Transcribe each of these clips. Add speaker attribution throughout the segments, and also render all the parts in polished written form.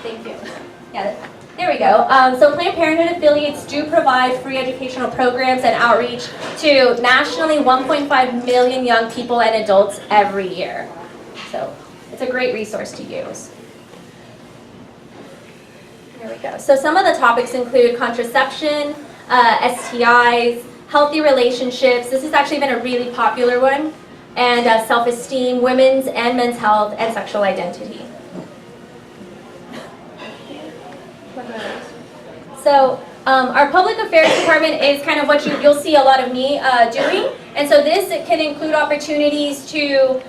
Speaker 1: Thank you. Yeah, there we go. So Planned Parenthood affiliates do provide free educational programs and outreach to nationally 1.5 million young people and adults every year. So it's a great resource to use. There we go. So some of the topics include contraception, STIs, healthy relationships. This has actually been a really popular one. And self-esteem, women's and men's health, and sexual identity. So our public affairs department is kind of what you'll see a lot of me doing. And so this can include opportunities to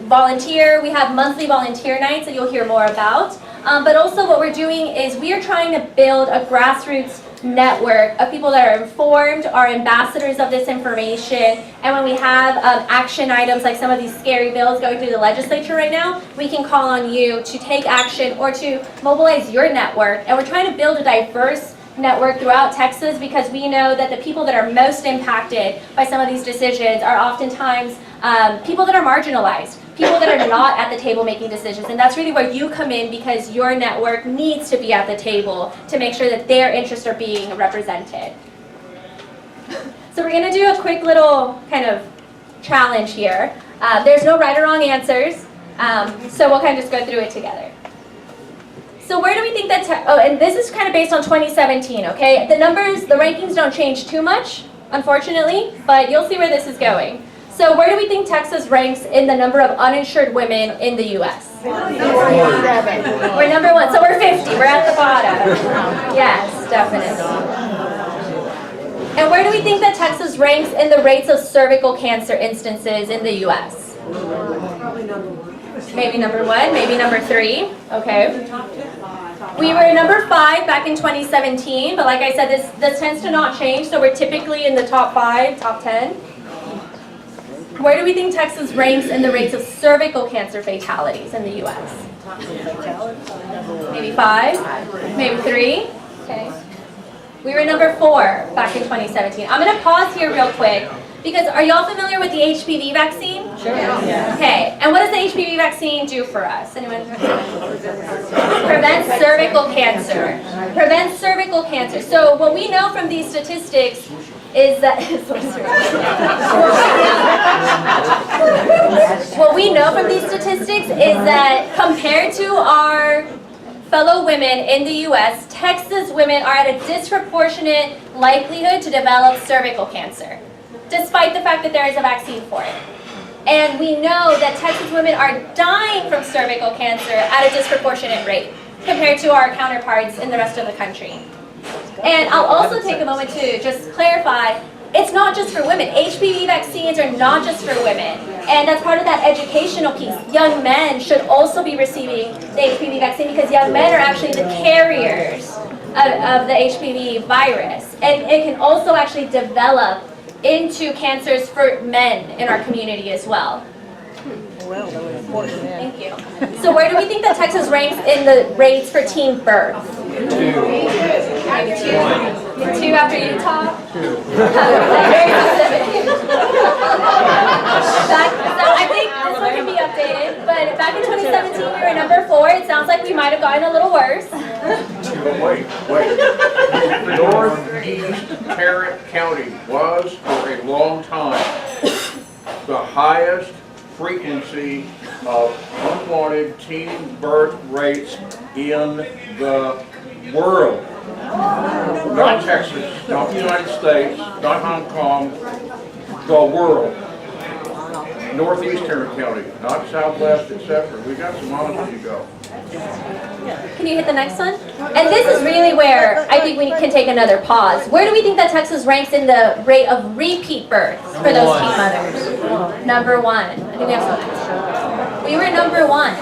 Speaker 1: volunteer. We have monthly volunteer nights that you'll hear more about. But also what we're doing is we are trying to build a grassroots network of people that are informed, are ambassadors of this information, and when we have action items like some of these scary bills going through the legislature right now, we can call on you to take action or to mobilize your network. And we're trying to build a diverse network throughout Texas because we know that the people that are most impacted by some of these decisions are oftentimes people that are marginalized, people that are not at the table making decisions. And that's really where you come in because your network needs to be at the table to make sure that their interests are being represented. So we're going to do a quick little kind of challenge here. There's no right or wrong answers, so we'll kind of just go through it together. So where do we think that, and this is kind of based on 2017, okay? The numbers, the rankings don't change too much, unfortunately, but you'll see where this is going. So where do we think Texas ranks in the number of uninsured women in the U.S.? 47. We're number 1, so we're 50, we're at the bottom. Yes, definitely. And where do we think that Texas ranks in the rates of cervical cancer instances in the U.S.? Maybe number 1, maybe number 3, okay. We were number 5 back in 2017, but like I said, this tends to not change, so we're typically in the top 5, top 10. Where do we think Texas ranks in the rates of cervical cancer fatalities in the U.S.? Maybe 5, maybe 3, okay. We were number 4 back in 2017. I'm going to pause here real quick. Because are y'all familiar with the HPV vaccine? Sure. Yeah. Okay, and what does the HPV vaccine do for us? Anyone? Prevents cervical cancer. Prevents cervical cancer. So what we know from these statistics is that what we know from these statistics is that compared to our fellow women in the U.S., Texas women are at a disproportionate likelihood to develop cervical cancer, despite the fact that there is a vaccine for it. And we know that Texas women are dying from cervical cancer at a disproportionate rate compared to our counterparts in the rest of the country. And I'll also take a moment to just clarify, it's not just for women. HPV vaccines are not just for women. And that's part of that educational piece. Young men should also be receiving the HPV vaccine because young men are actually the carriers of the HPV virus. And it can also actually develop into cancers for men in our community as well.
Speaker 2: Well, that was important.
Speaker 1: Thank you. So where do we think that Texas ranks in the rates for teen birth? 2. 2 after Utah? 2. Very specific. I think this one can be updated, but back in 2017 we were number 4. It sounds like we might have gotten a little worse.
Speaker 3: Wait. Northeast Tarrant County was for a long time the highest frequency of unwanted teen birth rates in the world. Not Texas, not the United States, not Hong Kong, the world. Northeast Tarrant County, not Southwest, etc. We got some miles to go.
Speaker 1: Can you hit the next one? And this is really where I think we can take another pause. Where do we think that Texas ranks in the rate of repeat births for those teen mothers? Number 1. I think we have some. We were number 1.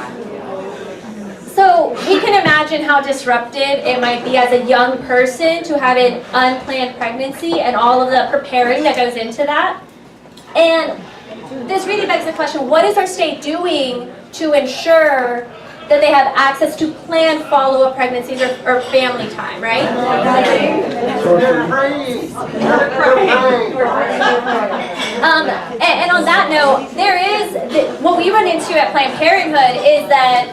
Speaker 1: So we can imagine how disruptive it might be as a young person to have an unplanned pregnancy and all of the preparing that goes into that. And this really begs the question, what is our state doing to ensure that they have access to planned follow-up pregnancies or family time, right? And on that note, what we run into at Planned Parenthood is that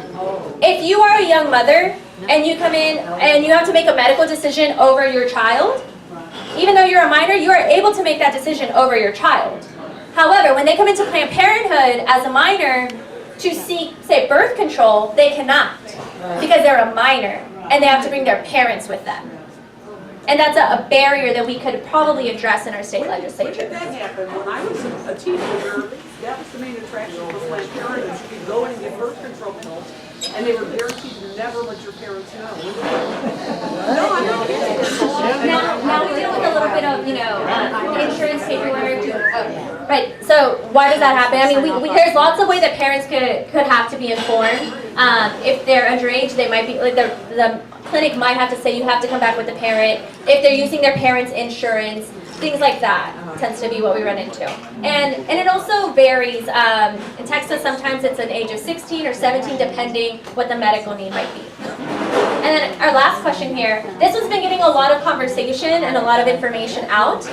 Speaker 1: if you are a young mother and you come in and you have to make a medical decision over your child, even though you're a minor, you are able to make that decision over your child. However, when they come into Planned Parenthood as a minor to seek, say, birth control, they cannot because they're a minor and they have to bring their parents with them. And that's a barrier that we could probably address in our state
Speaker 4: When
Speaker 1: legislature.
Speaker 4: did that happen? When I was a teenager, that was the main attraction for Planned Parenthood. You could go in and get birth control pills, and they were guaranteed to never let your parents know. When did that No, I'm not kidding.
Speaker 1: Now we deal with a little bit of, insurance paperwork. Right, so why does that happen? I mean, there's lots of ways that parents could have to be informed. If they're underage, they might be, like the clinic might have to say you have to come back with the parent. If they're using their parent's insurance, things like that tends to be what we run into. And it also varies. In Texas, sometimes it's an age of 16 or 17, depending what the medical need might be. And then our last question here. This one's been getting a lot of conversation and a lot of information out.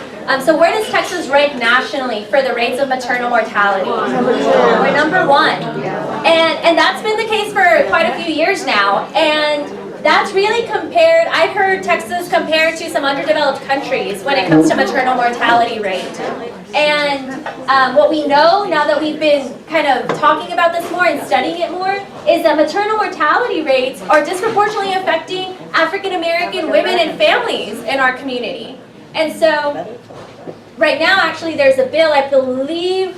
Speaker 1: So where does Texas rank nationally for the rates of maternal mortality? We're number 1. And that's been the case for quite a few years now. And that's really compared, I've heard Texas compared to some underdeveloped countries when it comes to maternal mortality rate. And what we know, now that we've been kind of talking about this more and studying it more, is that maternal mortality rates are disproportionately affecting African American women and families in our community. And so, right now actually there's a bill, I believe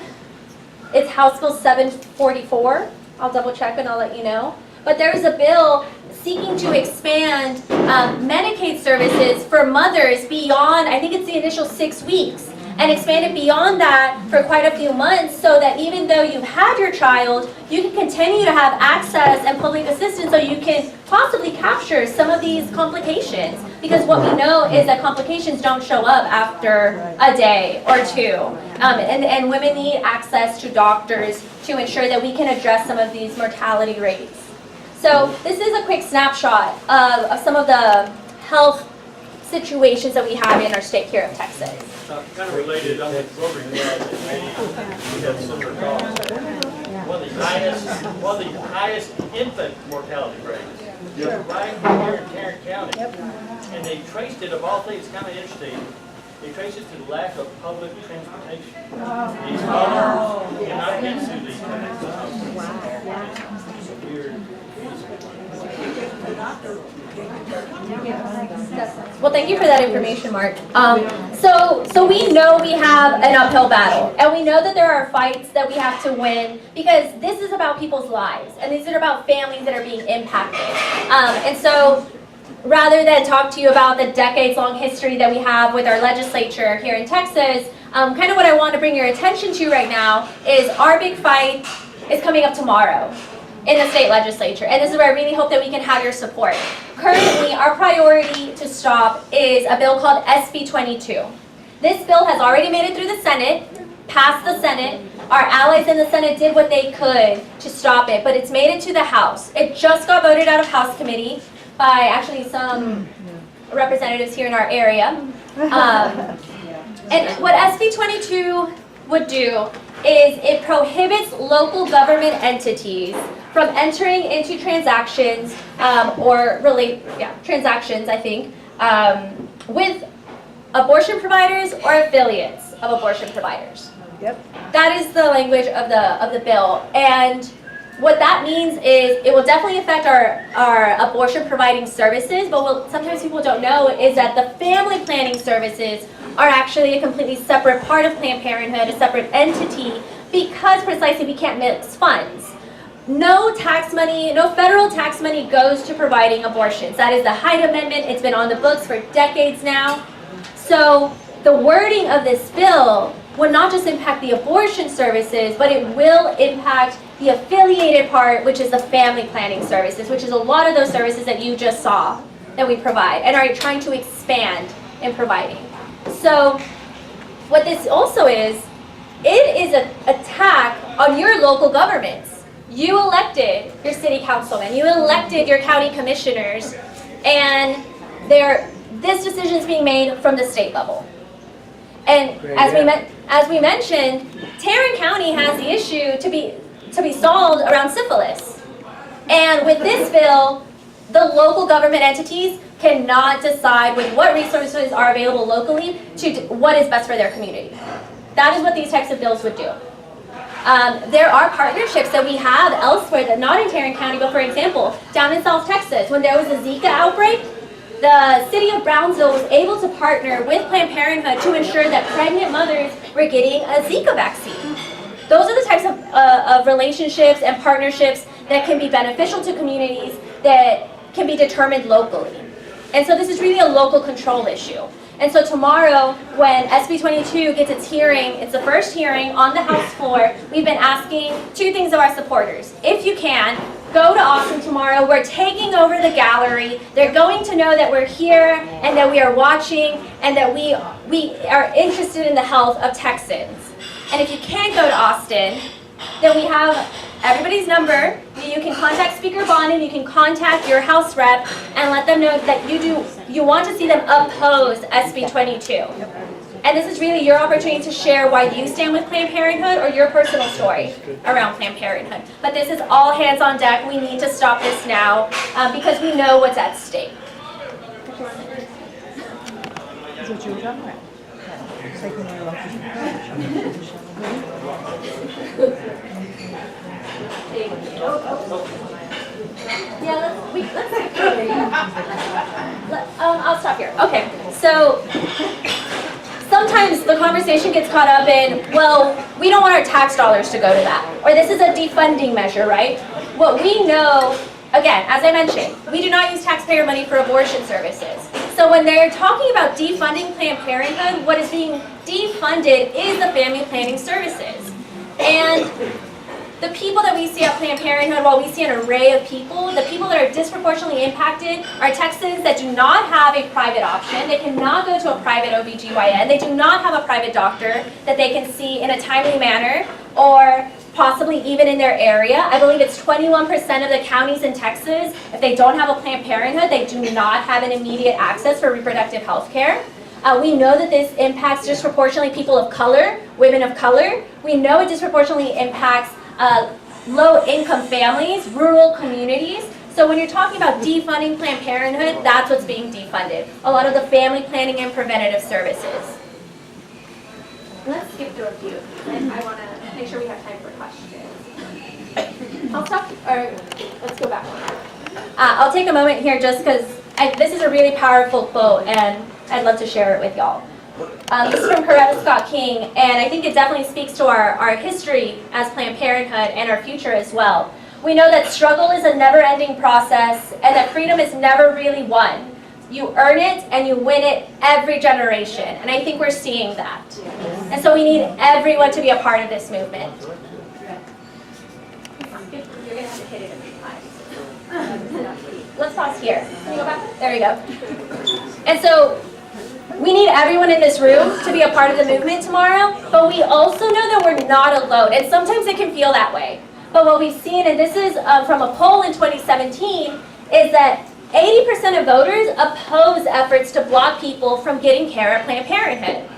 Speaker 1: it's House Bill 744, I'll double check and I'll let you know. But there is a bill seeking to expand Medicaid services for mothers beyond, I think it's the initial 6 weeks, and expand it beyond that for quite a few months so that even though you've had your child, you can continue to have access and public assistance so you can possibly capture some of these complications. Because what we know is that complications don't show up after a day or two. And women need access to doctors to ensure that we can address some of these mortality rates. So this is a quick snapshot of some of the health situations that we have in our state here of Texas.
Speaker 5: Kind of related on the program, we have similar costs. One of the highest infant mortality rates. Right here in Tarrant County. And they traced it, of all things, kind of interesting. They traced it to the lack of public transportation. These mothers cannot get to these clinics. It's a weird.
Speaker 1: Well, thank you for that information, Mark. So we know we have an uphill battle, and we know that there are fights that we have to win because this is about people's lives, and these are about families that are being impacted. And so rather than talk to you about the decades-long history that we have with our legislature here in Texas, kind of what I want to bring your attention to right now is our big fight is coming up tomorrow in the state legislature, and this is where I really hope that we can have your support. Currently, our priority to stop is a bill called SB 22. This bill has already made it through the Senate, passed the Senate. Our allies in the Senate did what they could to stop it, but it's made it to the House. It just got voted out of House committee by actually some representatives here in our area. And what SB 22 would do is it prohibits local government entities from entering into transactions transactions, I think, with abortion providers or affiliates of abortion providers.
Speaker 2: Yep.
Speaker 1: That is the language of the bill, and what that means is it will definitely affect our abortion providing services, but what sometimes people don't know is that the family planning services are actually a completely separate part of Planned Parenthood, a separate entity, because precisely we can't mix funds. No tax money, no federal tax money goes to providing abortions. That is the Hyde Amendment. It's been on the books for decades now. So the wording of this bill would not just impact the abortion services, but it will impact the affiliated part, which is the family planning services, which is a lot of those services that you just saw that we provide and are trying to expand in providing. So what this also is, it is an attack on your local governments. You elected your city councilmen, you elected your county commissioners, and this decision is being made from the state level. And as we mentioned, Tarrant County has the issue to be solved around syphilis. And with this bill, the local government entities cannot decide with what resources are available locally to what is best for their community. That is what these types of bills would do. There are partnerships that we have elsewhere, that not in Tarrant County, but for example, down in South Texas, when there was a Zika outbreak, the city of Brownsville was able to partner with Planned Parenthood to ensure that pregnant mothers were getting a Zika vaccine. Those are the types of relationships and partnerships that can be beneficial to communities that can be determined locally. And so this is really a local control issue. And so tomorrow, when SB 22 gets its hearing, it's the first hearing on the House floor, we've been asking two things of our supporters. If you can, go to Austin tomorrow. We're taking over the gallery. They're going to know that we're here and that we are watching and that we are interested in the health of Texans. And if you can't go to Austin, then we have everybody's number. You can contact Speaker Bond and you can contact your House rep and let them know that you want to see them oppose SB 22. And this is really your opportunity to share why you stand with Planned Parenthood or your personal story around Planned Parenthood. But this is all hands on deck. We need to stop this now because we know what's at stake.
Speaker 2: That's what you were talking about. Taking their elections.
Speaker 1: Yeah, I'll stop here. Okay, so sometimes the conversation gets caught up in, well, we don't want our tax dollars to go to that, or this is a defunding measure, right? What we know, again, as I mentioned, we do not use taxpayer money for abortion services. So when they're talking about defunding Planned Parenthood, what is being defunded is the family planning services. And the people that we see at Planned Parenthood, while we see an array of people, the people that are disproportionately impacted are Texans that do not have a private option. They cannot go to a private OBGYN. They do not have a private doctor that they can see in a timely manner or possibly even in their area. I believe it's 21% of the counties in Texas, if they don't have a Planned Parenthood, they do not have an immediate access for reproductive health care. We know that this impacts disproportionately people of color, women of color. We know it disproportionately impacts low-income families, rural communities. So when you're talking about defunding Planned Parenthood, that's what's being defunded. A lot of the family planning and preventative services. Let's skip through a few. I want to make sure we have time for questions. I'll stop, or let's go back. I'll take a moment here just because this is a really powerful quote and I'd love to share it with y'all. This is from Coretta Scott King, and I think it definitely speaks to our history as Planned Parenthood and our future as well. We know that struggle is a never-ending process and that freedom is never really won. You earn it and you win it every generation, and I think we're seeing that. And so we need everyone to be a part of this movement. You're going to have to hit it a few times. Let's pause here. Can you go back? There we go. And so we need everyone in this room to be a part of the movement tomorrow, but we also know that we're not alone, and sometimes it can feel that way. But what we've seen, and this is from a poll in 2017, is that 80% of voters oppose efforts to block people from getting care at Planned Parenthood.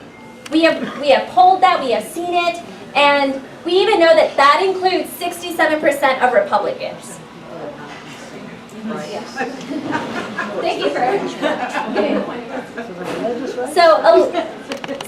Speaker 1: We have polled that, we have seen it, and we even know that that includes 67% of Republicans. Thank you for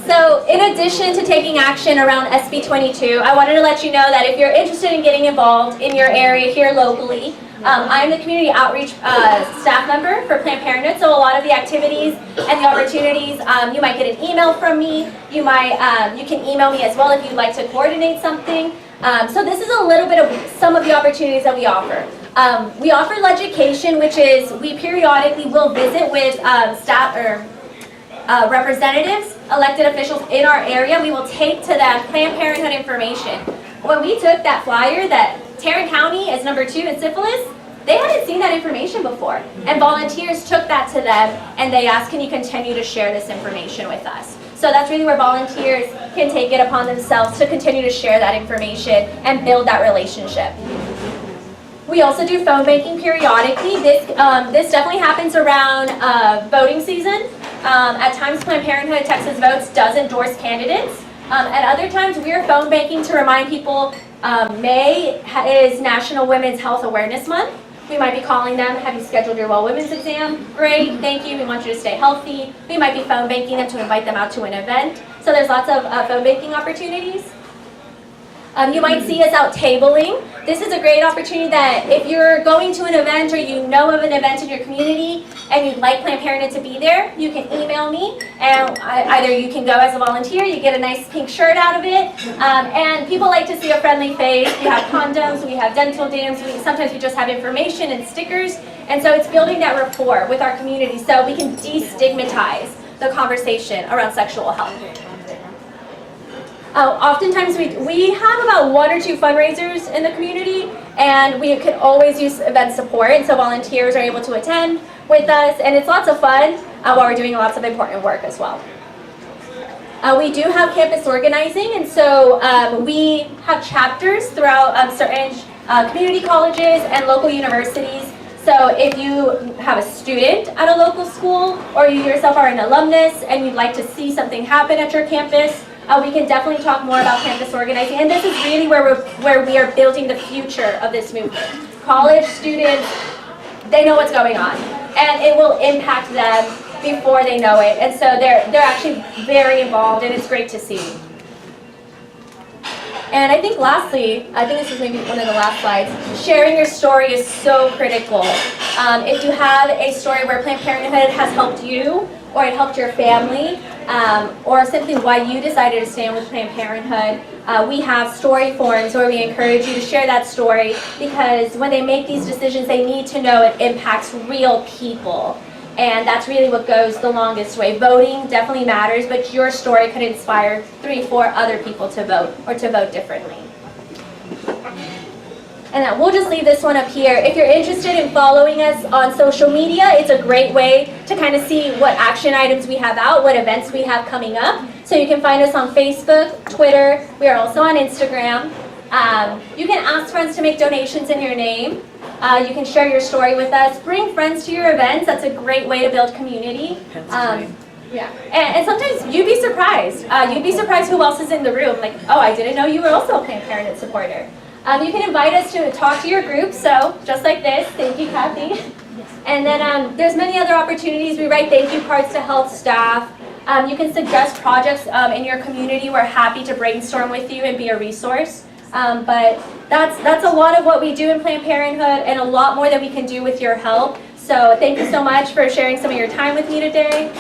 Speaker 1: So in addition to taking action around SB 22, I wanted to let you know that if you're interested in getting involved in your area here locally, I'm the community outreach staff member for Planned Parenthood, so a lot of the activities and the opportunities, you might get an email from me. You can email me as well if you'd like to coordinate something. So this is a little bit of some of the opportunities that we offer. We offer education, which is we periodically will visit with staff or representatives, elected officials in our area. We will take to them Planned Parenthood information. When we took that flyer that Tarrant County is #2 in syphilis, they hadn't seen that information before. And volunteers took that to them and they asked, can you continue to share this information with us? So that's really where volunteers can take it upon themselves to continue to share that information and build that relationship. We also do phone banking periodically. This definitely happens around voting season. At times, Planned Parenthood Texas Votes does endorse candidates. At other times, we are phone banking to remind people May is National Women's Health Awareness Month. We might be calling them, have you scheduled your well women's exam? Great, thank you, we want you to stay healthy. We might be phone banking them to invite them out to an event. So there's lots of phone banking opportunities. You might see us out tabling. This is a great opportunity that if you're going to an event or you know of an event in your community and you'd like Planned Parenthood to be there, you can email me, and either you can go as a volunteer, you get a nice pink shirt out of it, and people like to see a friendly face. We have condoms, we have dental dams, sometimes we just have information and stickers, and so it's building that rapport with our community so we can destigmatize the conversation around sexual health. Oftentimes we have about 1 or 2 fundraisers in the community, and we could always use event support, and so volunteers are able to attend with us, and it's lots of fun while we're doing lots of important work as well. We do have campus organizing, and so we have chapters throughout certain community colleges and local universities. So if you have a student at a local school, or you yourself are an alumnus and you'd like to see something happen at your campus, we can definitely talk more about campus organizing, and this is really where we are building the future of this movement. College students, they know what's going on, and it will impact them before they know it, and so they're actually very involved, and it's great to see. And I think lastly, I think this is maybe one of the last slides, sharing your story is so critical. If you have a story where Planned Parenthood has helped you, or it helped your family, or simply why you decided to stand with Planned Parenthood, we have story forums where we encourage you to share that story, because when they make these decisions, they need to know it impacts real people. And that's really what goes the longest way. Voting definitely matters, but your story could inspire 3, 4 other people to vote, or to vote differently. And we'll just leave this one up here. If you're interested in following us on social media, it's a great way to kind of see what action items we have out, what events we have coming up. So you can find us on Facebook, Twitter. We are also on Instagram. You can ask friends to make donations in your name. You can share your story with us. Bring friends to your events. That's a great way to build community. Yeah, and sometimes you'd be surprised. You'd be surprised who else is in the room. Like, oh, I didn't know you were also a Planned Parenthood supporter. You can invite us to talk to your group, so just like this. Thank you, Kathy. And then there's many other opportunities. We write thank you cards to health staff. You can suggest projects in your community. We're happy to brainstorm with you and be a resource. But that's a lot of what we do in Planned Parenthood, and a lot more that we can do with your help. So thank you so much for sharing some of your time with me today.